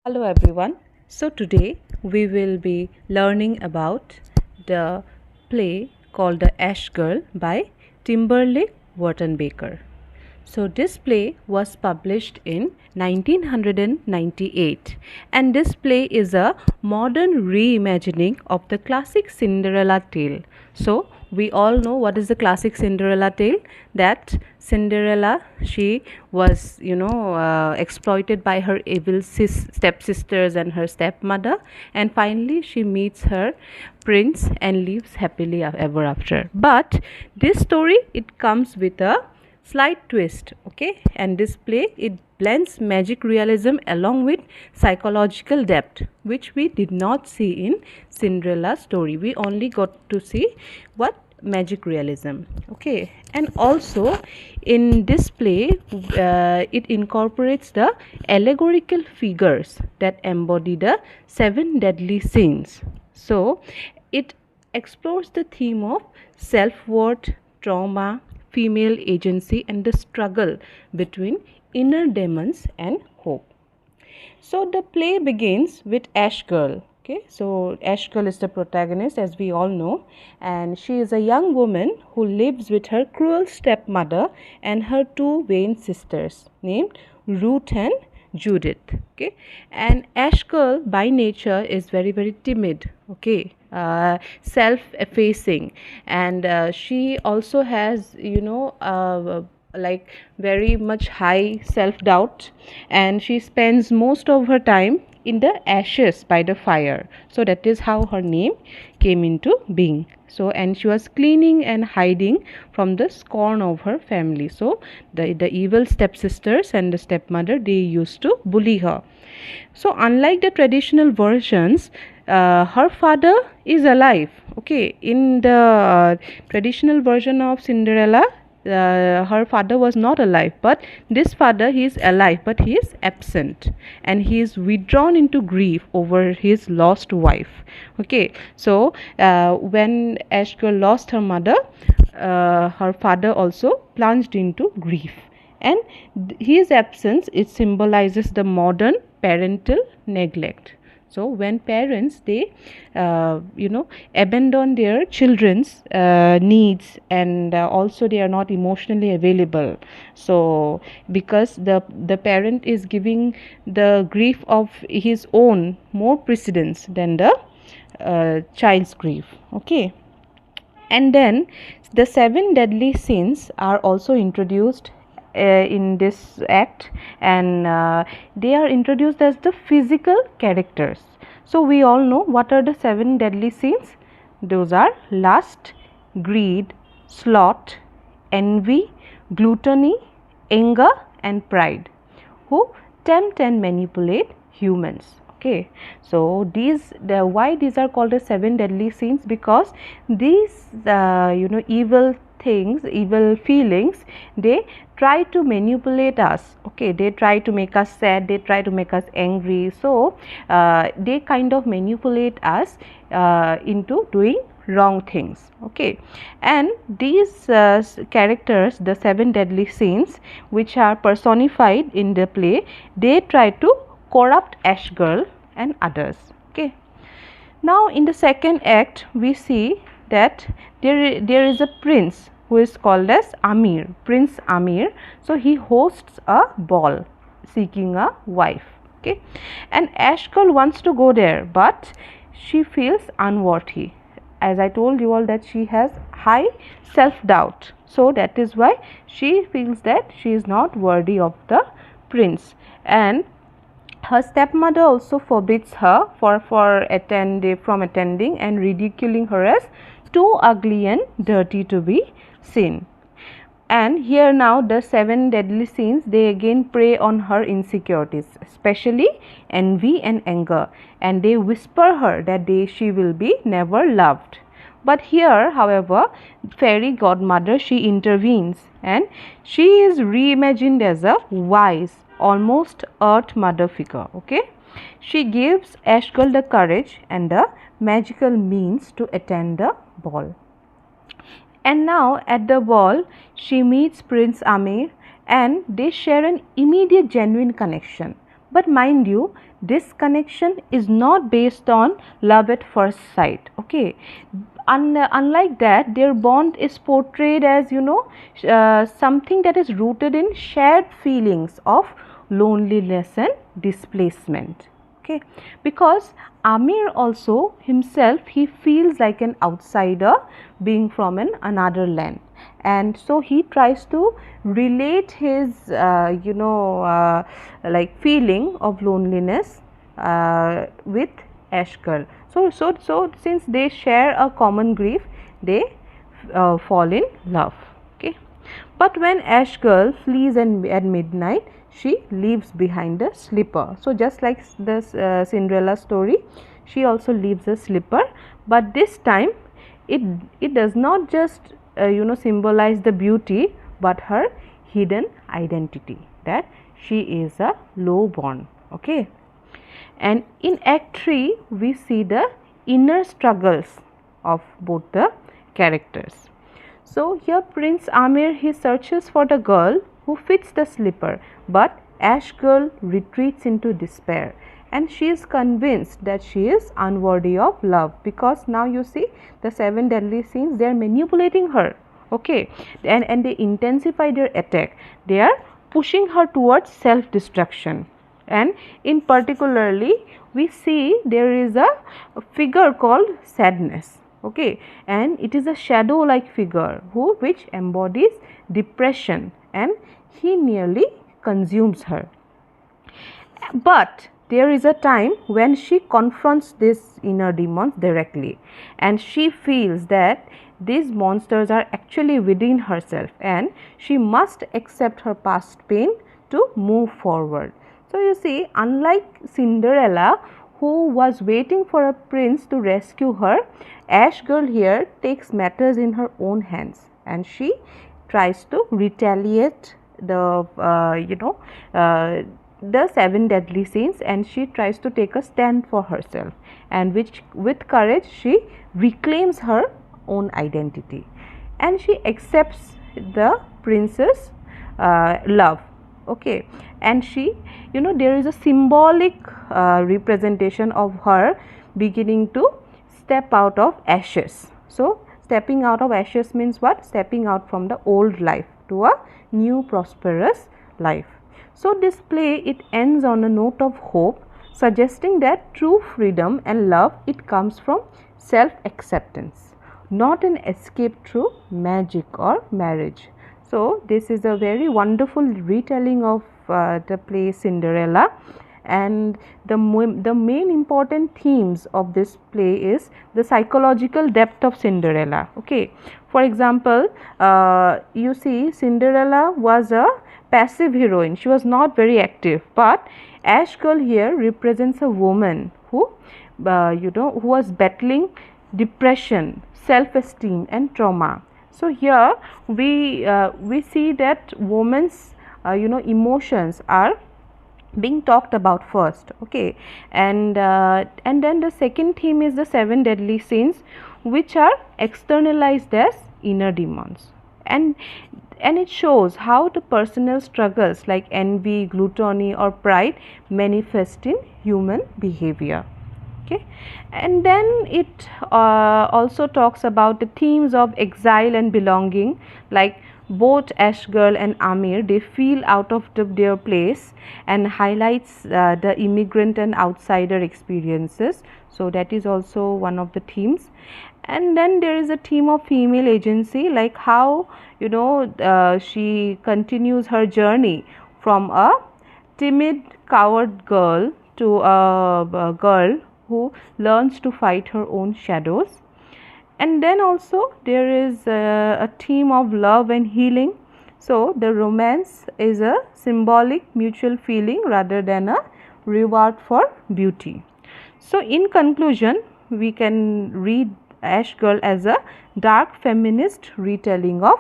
Hello everyone. So today we will be learning about the play called The Ashgirl by Timberlake Wertenbaker. So this play was published in 1998 and this play is a modern reimagining of the classic Cinderella tale. So we all know what is the classic Cinderella tale, that Cinderella, she was exploited by her evil stepsisters and her stepmother, and finally she meets her prince and lives happily ever after. But this story, it comes with a slight twist, okay, and this play, it blends magic realism along with psychological depth, which we did not see in Cinderella story. We only got to see what magic realism, okay. And also in this play, it incorporates the allegorical figures that embody the seven deadly sins. So it explores the theme of self-worth, trauma, female agency, and the struggle between inner demons and hope. So the play begins with Ashgirl. Okay, so Ashgirl is the protagonist, as we all know, and she is a young woman who lives with her cruel stepmother and her two vain sisters named Ruth and Judith. Okay, and Ashgirl by nature is very timid. Okay, self-effacing, and she also has like very much high self-doubt, and she spends most of her time in the ashes by the fire. So that is how her name came into being. So, and she was cleaning and hiding from the scorn of her family. So the evil stepsisters and the stepmother, they used to bully her. So unlike the traditional versions, her father is alive. Okay, in the traditional version of Cinderella, her father was not alive, but this father, he is alive, but he is absent, and he is withdrawn into grief over his lost wife. Okay, so when Ashgirl lost her mother, her father also plunged into grief, and his absence, it symbolizes the modern parental neglect. So when parents, they abandon their children's needs, and also they are not emotionally available, so because the parent is giving the grief of his own more precedence than the child's grief. Okay, and then the seven deadly sins are also introduced in this act, and they are introduced as the physical characters. So we all know what are the seven deadly sins. Those are lust, greed, sloth, envy, gluttony, anger, and pride, who tempt and manipulate humans. Okay, so why these are called the seven deadly sins, because these evil things, evil feelings, they try to manipulate us. Okay, they try to make us sad, they try to make us angry, so they kind of manipulate us into doing wrong things. Okay, and these characters, the seven deadly sins, which are personified in the play, they try to corrupt Ashgirl and others. Okay, now in the second act, we see that there is a prince who is called as Amir, Prince Amir. So he hosts a ball seeking a wife. Okay, and Ashgirl wants to go there, but she feels unworthy. As I told you all, that she has high self-doubt, so that is why she feels that she is not worthy of the prince, and her stepmother also forbids her from attending, and ridiculing her as too ugly and dirty to be seen. And here now the seven deadly sins, they again prey on her insecurities, especially envy and anger, and they whisper her that she will be never loved. But here, however, fairy godmother, she intervenes, and she is reimagined as a wise, almost earth mother figure. Okay, she gives Ashgirl the courage and the magical means to attend the ball. And now at the ball, she meets Prince Amir, and they share an immediate genuine connection. But mind you, this connection is not based on love at first sight. Okay, unlike that, their bond is portrayed as, something that is rooted in shared feelings of loneliness and displacement. Okay, because Amir also himself, he feels like an outsider being from another land, and so he tries to relate his like feeling of loneliness with Ashgirl. So since they share a common grief, they fall in love. Okay, but when Ashgirl flees at midnight, she leaves behind a slipper. So just like this Cinderella story, she also leaves a slipper, but this time it does not just symbolize the beauty, but her hidden identity, that she is a lowborn. Okay, and in Act 3 we see the inner struggles of both the characters. So here Prince Amir, he searches for the girl who fits the slipper, but Ashgirl retreats into despair, and she is convinced that she is unworthy of love, because now you see the 7 deadly sins, they are manipulating her. Okay, and they intensify their attack. They are pushing her towards self destruction, and in particularly we see there is a figure called Sadness. Okay, and it is a shadow like figure which embodies depression, and he nearly consumes her. But there is a time when she confronts these inner demons directly, and she feels that these monsters are actually within herself, and she must accept her past pain to move forward. So you see, unlike Cinderella, who was waiting for a prince to rescue her, Ashgirl here takes matters in her own hands, and she tries to retaliate the 7 deadly sins, and she tries to take a stand for herself, and which with courage she reclaims her own identity, and she accepts the prince's love. Okay, and she, there is a symbolic representation of her beginning to step out of ashes. So stepping out of ashes means what? Stepping out from the old life to a new prosperous life. So this play, it ends on a note of hope, suggesting that true freedom and love, it comes from self acceptance, not an escape through magic or marriage. So this is a very wonderful retelling of the play Cinderella, and the main important themes of this play is the psychological depth of Cinderella. Okay, for example, you see, Cinderella was a passive heroine, she was not very active, but Ashgirl here represents a woman who who was battling depression, self-esteem and trauma. So here we see that women's emotions are being talked about first. Okay, and then the second theme is the 7 deadly sins, which are externalized as inner demons, and it shows how the personal struggles like envy, gluttony or pride manifest in human behavior. Okay, and then it also talks about the themes of exile and belonging, like both Ashgirl and Amir, they feel out of their place, and highlights the immigrant and outsider experiences. So that is also one of the themes. And then there is a theme of female agency, like how she continues her journey from a timid coward girl to a girl who learns to fight her own shadows. And then also there is a theme of love and healing. So the romance is a symbolic mutual feeling rather than a reward for beauty. So in conclusion, we can read Ashgirl as a dark feminist retelling of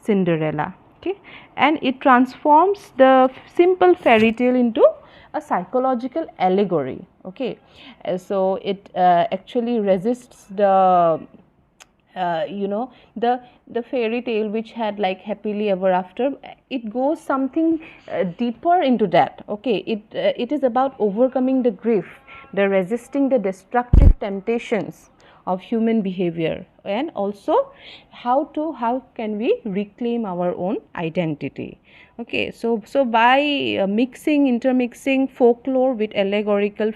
Cinderella. Okay, and it transforms the simple fairy tale into a psychological allegory. Okay, so it actually resists the the fairy tale which had like happily ever after, it goes something deeper into that. Okay, it is about overcoming the grief, the resisting the destructive temptations of human behavior, and also how can we reclaim our own identity. Okay, so by intermixing folklore with allegorical